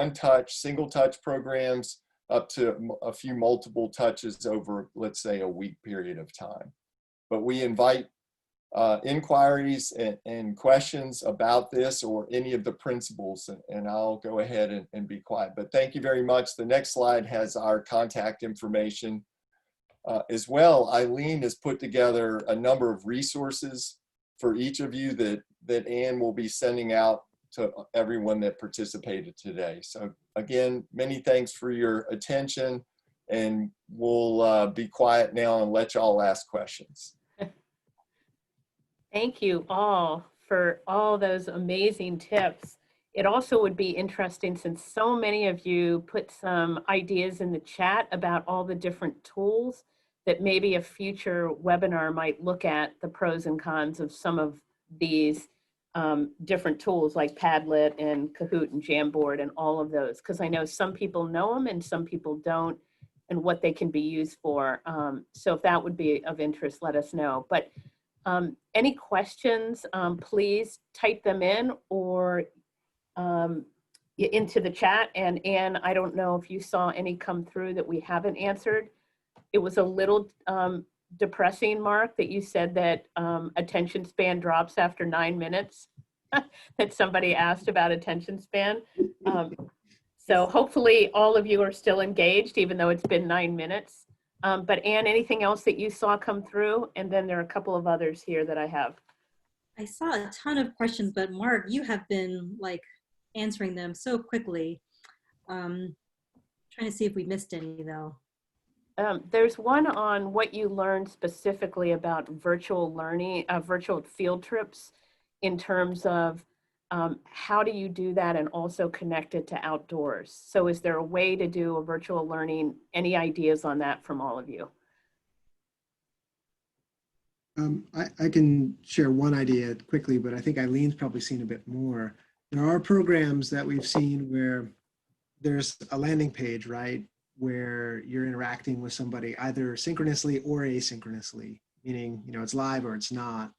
single touch programs up to a few multiple touches over, let's say, a week period of time. But we invite inquiries and questions about this or any of the principles, and I'll go ahead and be quiet. But thank you very much. The next slide has our contact information. As well, Eileen has put together a number of resources for each of you that Ann will be sending out to everyone that participated today. So again, many thanks for your attention, and we'll be quiet now and let y'all ask questions. Thank you all for all those amazing tips. It also would be interesting, since so many of you put some ideas in the chat about all the different tools, that maybe a future webinar might look at the pros and cons of some of these different tools like Padlet and Kahoot and Jamboard and all of those, because I know some people know them and some people don't, and what they can be used for. So if that would be of interest, let us know. But any questions, please type them in or into the chat. And Ann, I don't know if you saw any come through that we haven't answered. It was a little depressing, Marc, that you said that attention span drops after 9 minutes, that somebody asked about attention span. So hopefully all of you are still engaged, even though it's been 9 minutes. But Ann, anything else that you saw come through? And then there are a couple of others here that I have. I saw a ton of questions, but Marc, you have been like answering them so quickly. Trying to see if we missed any though. There's one on what you learned specifically about virtual learning, virtual field trips, in terms of how do you do that and also connect it to outdoors. So is there a way to do a virtual learning? Any ideas on that from all of you? I can share one idea quickly, but I think Eileen's probably seen a bit more. There are programs that we've seen where there's a landing page, right, where you're interacting with somebody either synchronously or asynchronously, meaning, you know, it's live or it's not.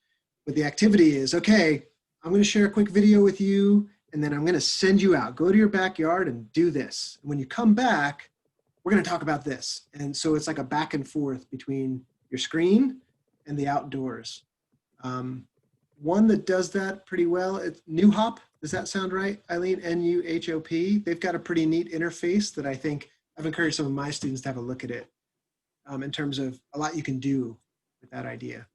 But the activity is, okay, I'm going to share a quick video with you, and then I'm going to send you out. Go to your backyard and do this. And when you come back, we're going to talk about this. And so it's like a back and forth between your screen and the outdoors. One that does that pretty well, it's NuHop. Does that sound right, Eileen? N-U-H-O-P. They've got a pretty neat interface that I think I've encouraged some of my students to have a look at it in terms of a lot you can do with that idea.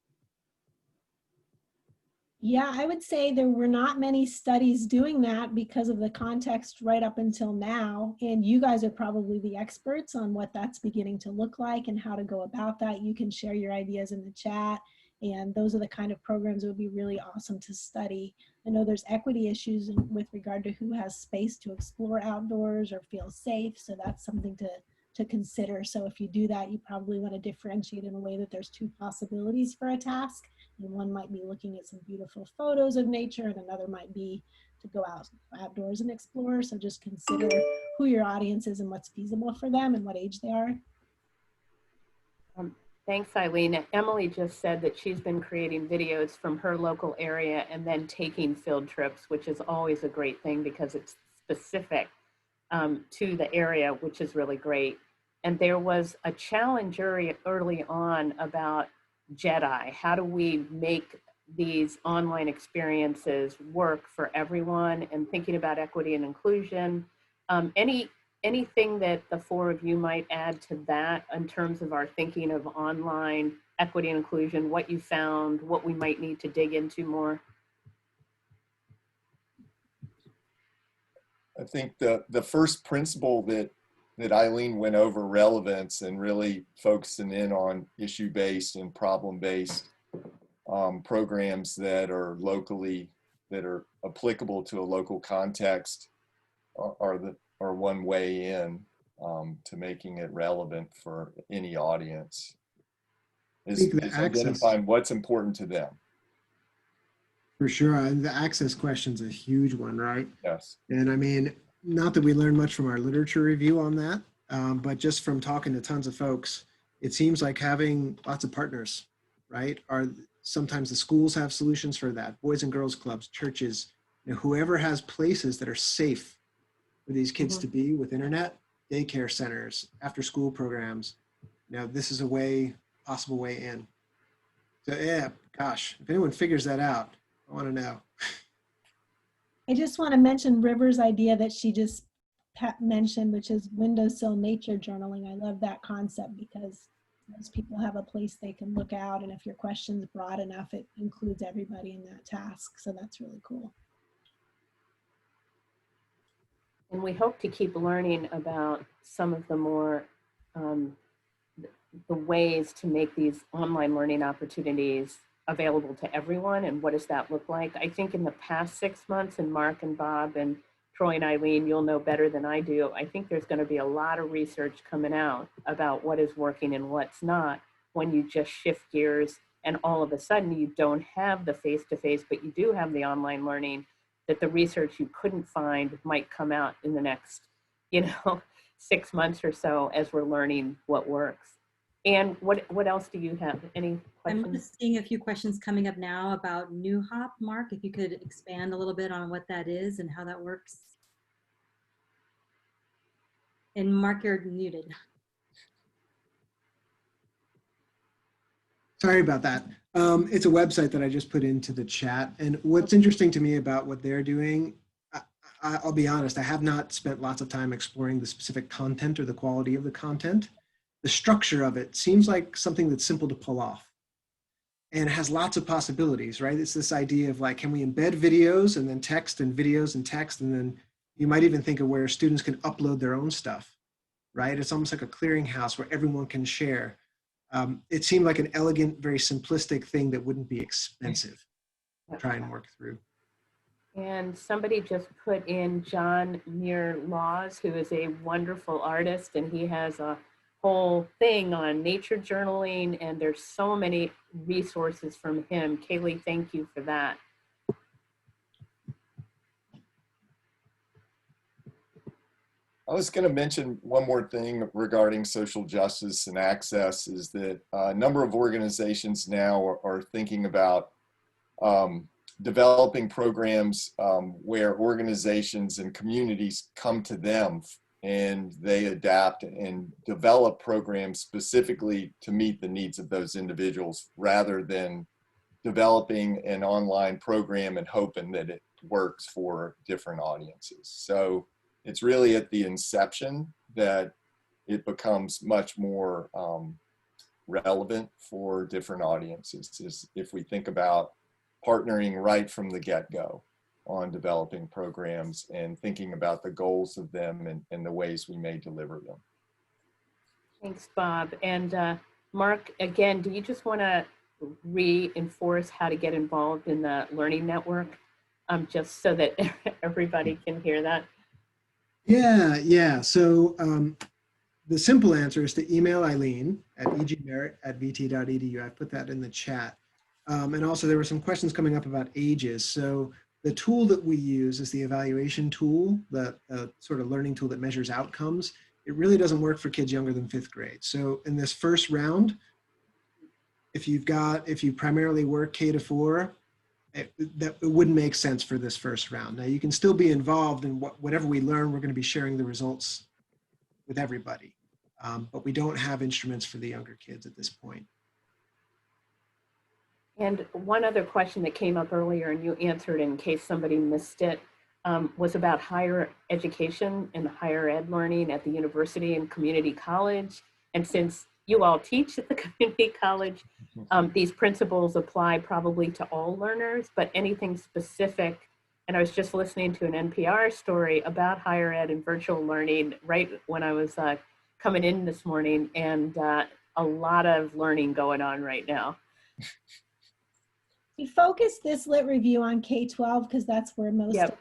Yeah, I would say there were not many studies doing that because of the context right up until now. And you guys are probably the experts on what that's beginning to look like and how to go about that. You can share your ideas in the chat. And those are the kind of programs that would be really awesome to study. I know there's equity issues with regard to who has space to explore outdoors or feel safe. So that's something to consider. So if you do that, you probably want to differentiate in a way that there's two possibilities for a task. And one might be looking at some beautiful photos of nature, and another might be to go outdoors and explore. So just consider who your audience is and what's feasible for them and what age they are. Thanks, Eileen. Emily just said that she's been creating videos from her local area and then taking field trips, which is always a great thing because it's specific to the area, which is really great. And there was a challenge early on about Jedi. How do we make these online experiences work for everyone, and thinking about equity and inclusion? Anything that the four of you might add to that in terms of our thinking of online equity and inclusion, what you found, what we might need to dig into more? I think the first principle that Eileen went over, relevance, and really focusing in on issue-based and problem-based programs that are applicable to a local context are one way in to making it relevant for any audience. Is identifying what's important to them. For sure. And the access question's a huge one, right? Yes. And I mean, not that we learned much from our literature review on that, but just from talking to tons of folks, it seems like having lots of partners, right? Sometimes the schools have solutions for that, boys and girls clubs, churches, whoever has places that are safe for these kids to be with internet, daycare centers, after school programs. This is a possible way in. So yeah, gosh, if anyone figures that out, I want to know. I just want to mention River's idea that she just mentioned, which is windowsill nature journaling. I love that concept because most people have a place they can look out, and if your question's broad enough, it includes everybody in that task. So that's really cool. And we hope to keep learning about some of the more the ways to make these online learning opportunities available to everyone, and what does that look like? I think in the past 6 months, and Marc and Bob and Troy and Eileen, you'll know better than I do, I think there's going to be a lot of research coming out about what is working and what's not when you just shift gears and all of a sudden you don't have the face-to-face, but you do have the online learning, that the research you couldn't find might come out in the next, 6 months or so as we're learning what works. And what else do you have? Any questions? I'm just seeing a few questions coming up now about New Hop. Marc, if you could expand a little bit on what that is and how that works. And Marc, you're muted. Sorry about that. It's a website that I just put into the chat. And what's interesting to me about what they're doing, I'll be honest, I have not spent lots of time exploring the specific content or the quality of the content. The structure of it seems like something that's simple to pull off. And it has lots of possibilities, right? It's this idea of like, can we embed videos and then text and videos and text? And then you might even think of where students can upload their own stuff, right? It's almost like a clearinghouse where everyone can share. It seemed like an elegant, very simplistic thing that wouldn't be expensive to try and work through. And somebody just put in John Muir Laws, who is a wonderful artist, and he has a whole thing on nature journaling, and there's so many resources from him. Kaylee, thank you for that. I was going to mention one more thing regarding social justice and access, is that a number of organizations now are thinking about developing programs where organizations and communities come to them and they adapt and develop programs specifically to meet the needs of those individuals, rather than developing an online program and hoping that it works for different audiences. So it's really at the inception that it becomes much more relevant for different audiences. If we think about partnering right from the get-go on developing programs and thinking about the goals of them and the ways we may deliver them. Thanks, Bob. And Marc, again, do you just want to reinforce how to get involved in the Learning Network, just so that everybody can hear that? Yeah. So the simple answer is to email Eileen at egmerritt@vt.edu. I put that in the chat. And also there were some questions coming up about ages. So the tool that we use is the evaluation tool, the sort of learning tool that measures outcomes. It really doesn't work for kids younger than 5th grade. So in this first round, if you primarily work K to 4, it wouldn't make sense for this first round. Now you can still be involved in whatever we learn. We're going to be sharing the results with everybody, but we don't have instruments for the younger kids at this point. And one other question that came up earlier, and you answered in case somebody missed it, was about higher education and higher ed learning at the university and community college. And since you all teach at the community college, these principles apply probably to all learners, but anything specific. And I was just listening to an NPR story about higher ed and virtual learning right when I was coming in this morning, and a lot of learning going on right now. We focus this lit review on K-12 because that's where most Yep.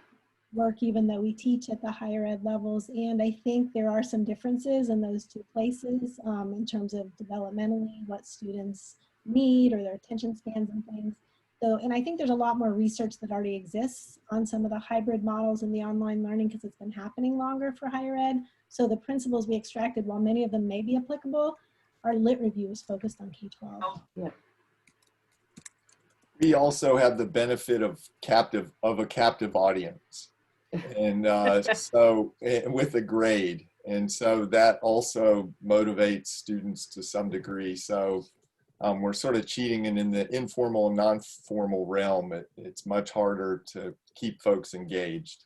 work, even though we teach at the higher ed levels. And I think there are some differences in those two places in terms of developmentally, what students need or their attention spans and things. So, and I think there's a lot more research that already exists on some of the hybrid models in the online learning because it's been happening longer for higher ed. So the principles we extracted, while many of them may be applicable, our lit review is focused on K-12. Yeah. We also have the benefit of a captive audience, and so with a grade, and so that also motivates students to some degree. So we're sort of cheating, and in the informal and non-formal realm, it's much harder to keep folks engaged.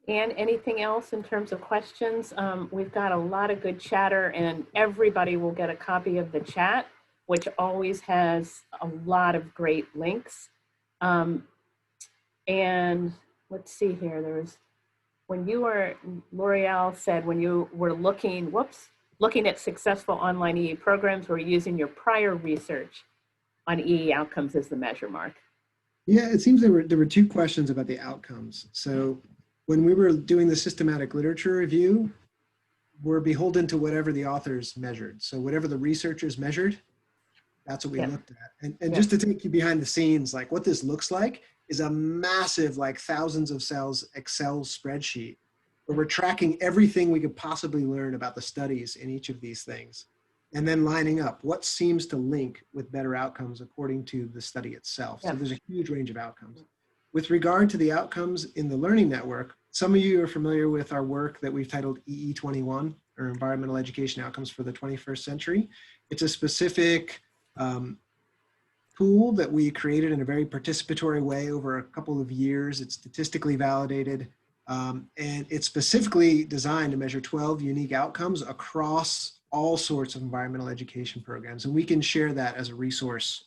And anything else in terms of questions? We've got a lot of good chatter, and everybody will get a copy of the chat, which always has a lot of great links. And let's see here, when you were, L'Oreal said, when you were looking at successful online EE programs, were using your prior research on EE outcomes as the measure, Marc? Yeah, it seems there were two questions about the outcomes. So when we were doing the systematic literature review, we're beholden to whatever the authors measured. So whatever the researchers measured, that's what we looked at. And just to take you behind the scenes, like what this looks like is a massive, like thousands of cells Excel spreadsheet where we're tracking everything we could possibly learn about the studies in each of these things, and then lining up what seems to link with better outcomes according to the study itself. So there's a huge range of outcomes. With regard to the outcomes in the Learning Network, some of you are familiar with our work that we've titled EE21, or Environmental Education Outcomes for the 21st Century. It's a specific tool that we created in a very participatory way over a couple of years. It's statistically validated, and it's specifically designed to measure 12 unique outcomes across all sorts of environmental education programs. And we can share that as a resource,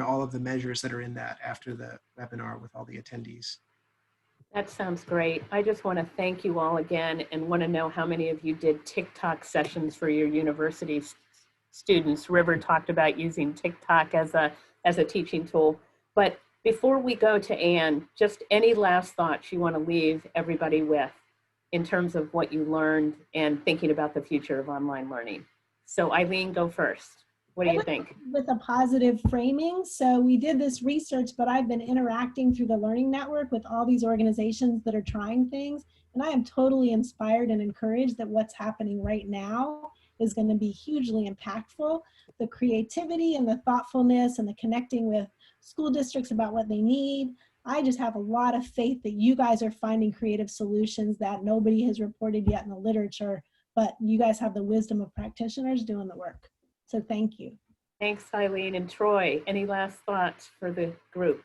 all of the measures that are in that after the webinar with all the attendees. That sounds great. I just want to thank you all again, and want to know how many of you did TikTok sessions for your university students. River talked about using TikTok as a teaching tool. But before we go to Anne, just any last thoughts you want to leave everybody with in terms of what you learned and thinking about the future of online learning. So Eileen, go first. What do you think? With a positive framing. So we did this research, but I've been interacting through the Learning Network with all these organizations that are trying things. And I am totally inspired and encouraged that what's happening right now is going to be hugely impactful. The creativity and the thoughtfulness and the connecting with school districts about what they need. I just have a lot of faith that you guys are finding creative solutions that nobody has reported yet in the literature, but you guys have the wisdom of practitioners doing the work. So thank you. Thanks, Eileen. And Troy, any last thoughts for the group?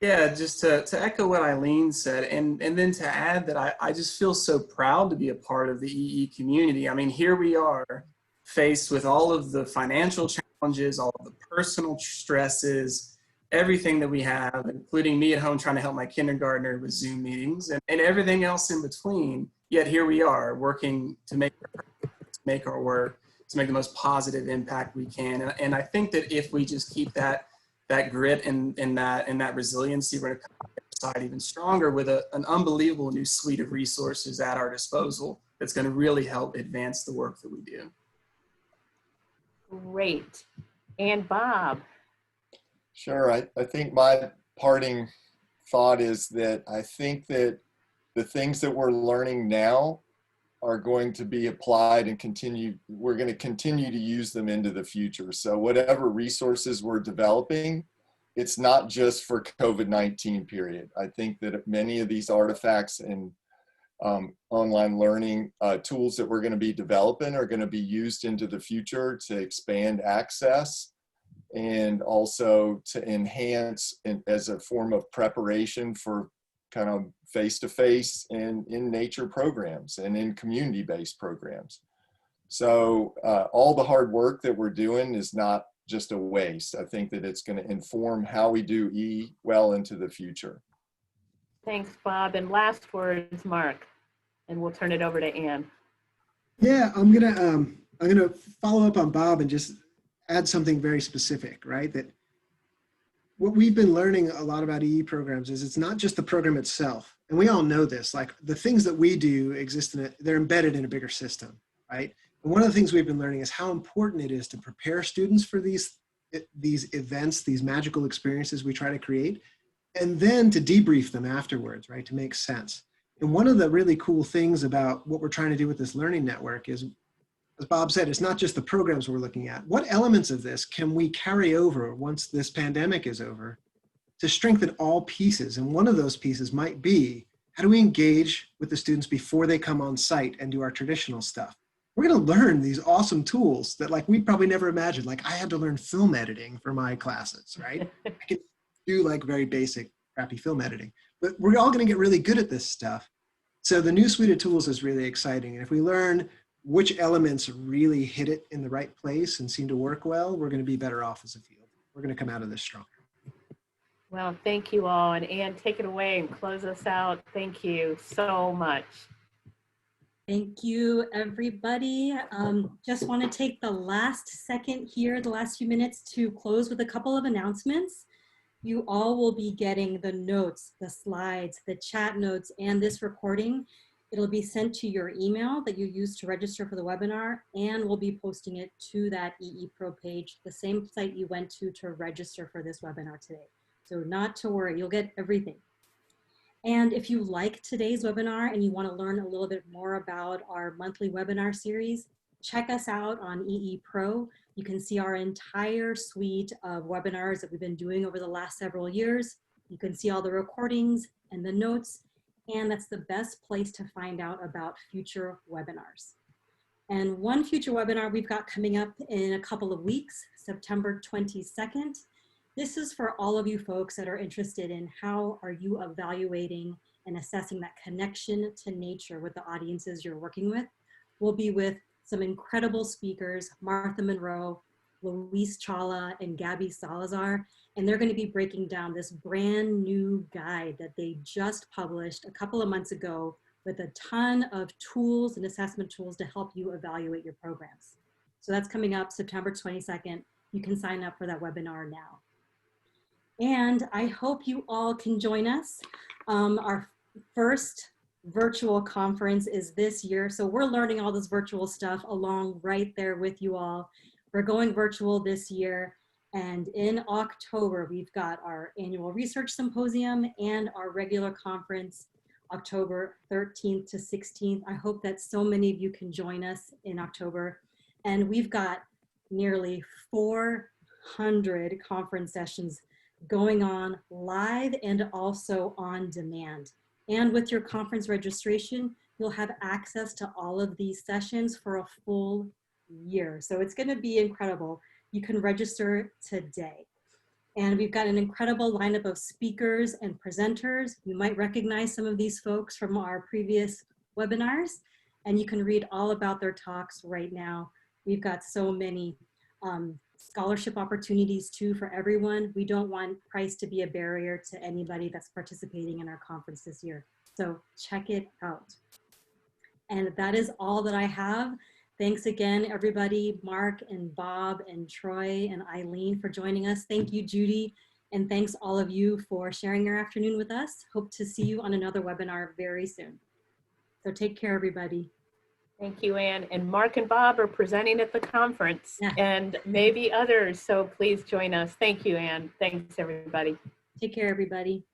Yeah, just to echo what Eileen said, and then to add that I just feel so proud to be a part of the EE community. I mean, here we are faced with all of the financial challenges challenges, all of the personal stresses, everything that we have, including me at home trying to help my kindergartner with Zoom meetings and everything else in between. Yet here we are working to make our work, to make the most positive impact we can. And I think that if we just keep that grit and that resiliency, we're going to come out the other side even stronger with an unbelievable new suite of resources at our disposal that's going to really help advance the work that we do. Great. And Bob. Sure. I think my parting thought is that I think that the things that we're learning now are going to be applied and we're going to continue to use them into the future. So whatever resources we're developing, it's not just for COVID-19 period. I think that many of these artifacts and online learning tools that we're going to be developing are going to be used into the future to expand access and also to enhance as a form of preparation for kind of face-to-face and in nature programs and in community-based programs. So all the hard work that we're doing is not just a waste. I think that it's going to inform how we do E well into the future. Thanks, Bob. And last words, Marc, and we'll turn it over to Ann. Yeah, I'm gonna follow up on Bob and just add something very specific, right? That what we've been learning a lot about EE programs is it's not just the program itself. And we all know this, like the things that we do exist they're embedded in a bigger system, right? And one of the things we've been learning is how important it is to prepare students for these events, these magical experiences we try to create, and then to debrief them afterwards, right? To make sense. And one of the really cool things about what we're trying to do with this learning network is, as Bob said, it's not just the programs we're looking at. What elements of this can we carry over once this pandemic is over to strengthen all pieces? And one of those pieces might be, how do we engage with the students before they come on site and do our traditional stuff? We're going to learn these awesome tools that like we probably never imagined. Like I had to learn film editing for my classes, right? I can do like very basic crappy film editing, but we're all going to get really good at this stuff. So the new suite of tools is really exciting. And if we learn which elements really hit it in the right place and seem to work well, we're going to be better off as a field. We're going to come out of this stronger. Well, thank you all. And Ann, take it away and close us out. Thank you so much. Thank you, everybody. Just want to take the last second here, the last few minutes to close with a couple of announcements. You all will be getting the notes, the slides, the chat notes, and this recording. It'll be sent to your email that you used to register for the webinar, and we'll be posting it to that EE Pro page, the same site you went to register for this webinar today. So not to worry, you'll get everything. And if you like today's webinar and you want to learn a little bit more about our monthly webinar series, check us out on EE Pro. You can see our entire suite of webinars that we've been doing over the last several years. You can see all the recordings and the notes, and that's the best place to find out about future webinars. And one future webinar we've got coming up in a couple of weeks, September 22nd. This is for all of you folks that are interested in how are you evaluating and assessing that connection to nature with the audiences you're working with. We'll be with some incredible speakers, Martha Monroe, Luis Chawla, and Gabby Salazar, and they're going to be breaking down this brand new guide that they just published a couple of months ago with a ton of tools and assessment tools to help you evaluate your programs. So that's coming up September 22nd. You can sign up for that webinar now. And I hope you all can join us. Our first virtual conference is this year. So we're learning all this virtual stuff along right there with you all. We're going virtual this year. And in October, we've got our annual research symposium and our regular conference, October 13th to 16th. I hope that so many of you can join us in October. And we've got nearly 400 conference sessions going on live and also on demand. And with your conference registration, you'll have access to all of these sessions for a full year. So it's going to be incredible. You can register today. And we've got an incredible lineup of speakers and presenters. You might recognize some of these folks from our previous webinars, and you can read all about their talks right now. We've got so many scholarship opportunities too for everyone. We don't want price to be a barrier to anybody that's participating in our conference this year. So check it out. And that is all that I have. Thanks again, everybody, Mark and Bob and Troy and Eileen for joining us. Thank you, Judy. And thanks all of you for sharing your afternoon with us. Hope to see you on another webinar very soon. So take care, everybody. Thank you, Anne. And Mark and Bob are presenting at the conference, Yeah. and maybe others. So please join us. Thank you, Anne. Thanks, everybody. Take care, everybody.